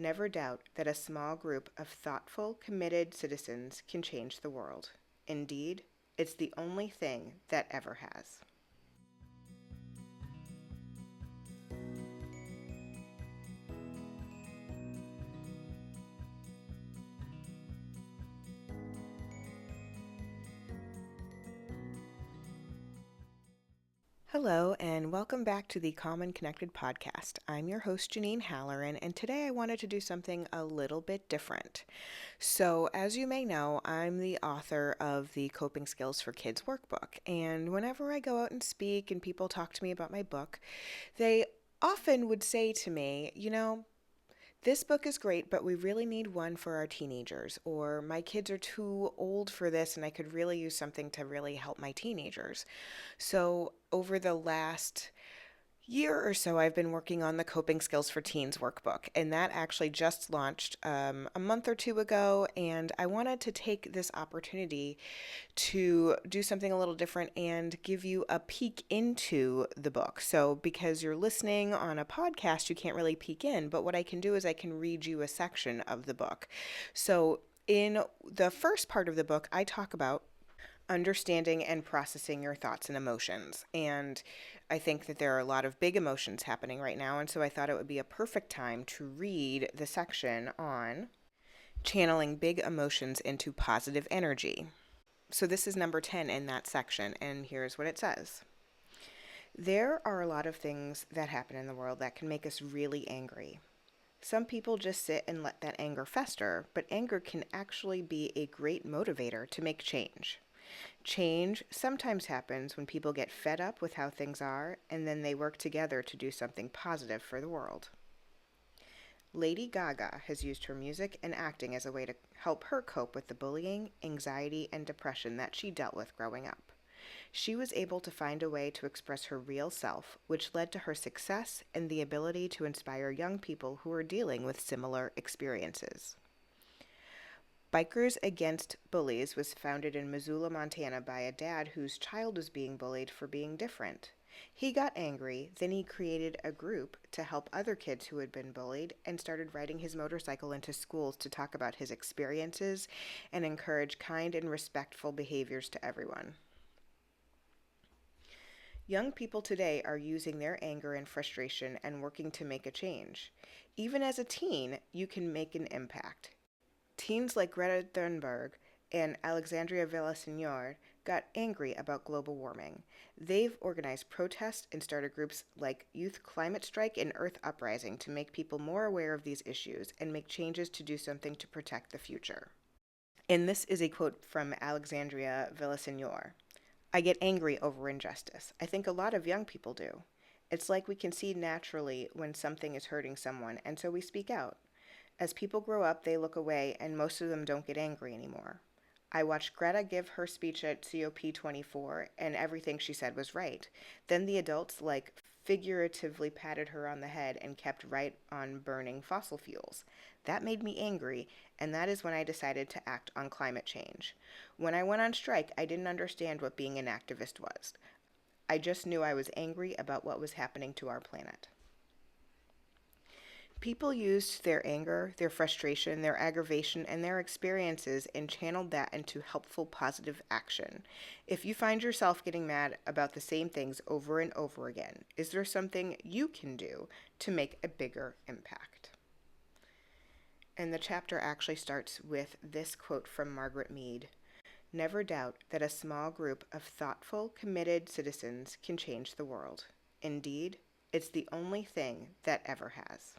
Never doubt that a small group of thoughtful, committed citizens can change the world. Indeed, it's the only thing that ever has. Hello, and welcome back to the Common Connected podcast. I'm your host, Janine Halloran, and today I wanted to do something a little bit different. So, as you may know, I'm the author of the Coping Skills for Kids workbook, and whenever I go out and speak and people talk to me about my book, they often would say to me, this book is great, but we really need one for our teenagers, or my kids are too old for this and I could really use something to really help my teenagers. So over the last year or so, I've been working on the Coping Skills for Teens workbook, and that actually just launched a month or two ago, and I wanted to take this opportunity to do something a little different and give you a peek into the book. So because you're listening on a podcast, you can't really peek in, but what I can do is I can read you a section of the book. So in the first part of the book, I talk about understanding and processing your thoughts and emotions. And I think that there are a lot of big emotions happening right now, and so I thought it would be a perfect time to read the section on channeling big emotions into positive energy. So this is number 10 in that section, and here's what it says. There are a lot of things that happen in the world that can make us really angry. Some people just sit and let that anger fester, but anger can actually be a great motivator to make change. Change sometimes happens when people get fed up with how things are, and then they work together to do something positive for the world. Lady Gaga has used her music and acting as a way to help her cope with the bullying, anxiety, and depression that she dealt with growing up. She was able to find a way to express her real self, which led to her success and the ability to inspire young people who are dealing with similar experiences. Bikers Against Bullies was founded in Missoula, Montana by a dad whose child was being bullied for being different. He got angry, then he created a group to help other kids who had been bullied and started riding his motorcycle into schools to talk about his experiences and encourage kind and respectful behaviors to everyone. Young people today are using their anger and frustration and working to make a change. Even as a teen, you can make an impact. Teens like Greta Thunberg and Alexandria Villaseñor got angry about global warming. They've organized protests and started groups like Youth Climate Strike and Earth Uprising to make people more aware of these issues and make changes to do something to protect the future. And this is a quote from Alexandria Villaseñor. I get angry over injustice. I think a lot of young people do. It's like we can see naturally when something is hurting someone, and so we speak out. As people grow up, they look away, and most of them don't get angry anymore. I watched Greta give her speech at COP24, and everything she said was right. Then the adults, figuratively patted her on the head and kept right on burning fossil fuels. That made me angry, and that is when I decided to act on climate change. When I went on strike, I didn't understand what being an activist was. I just knew I was angry about what was happening to our planet. People used their anger, their frustration, their aggravation, and their experiences and channeled that into helpful, positive action. If you find yourself getting mad about the same things over and over again, is there something you can do to make a bigger impact? And the chapter actually starts with this quote from Margaret Mead. Never doubt that a small group of thoughtful, committed citizens can change the world. Indeed, it's the only thing that ever has.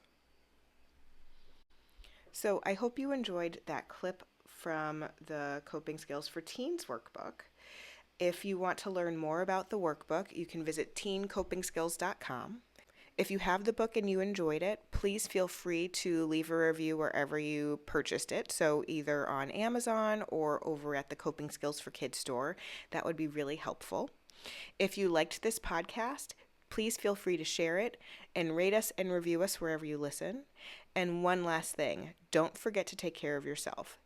So I hope you enjoyed that clip from the Coping Skills for Teens workbook. If you want to learn more about the workbook, you can visit teencopingskills.com. If you have the book and you enjoyed it, please feel free to leave a review wherever you purchased it. So either on Amazon or over at the Coping Skills for Kids store. That would be really helpful. If you liked this podcast, please feel free to share it and rate us and review us wherever you listen. And one last thing, don't forget to take care of yourself.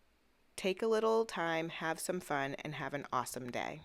Take a little time, have some fun, and have an awesome day.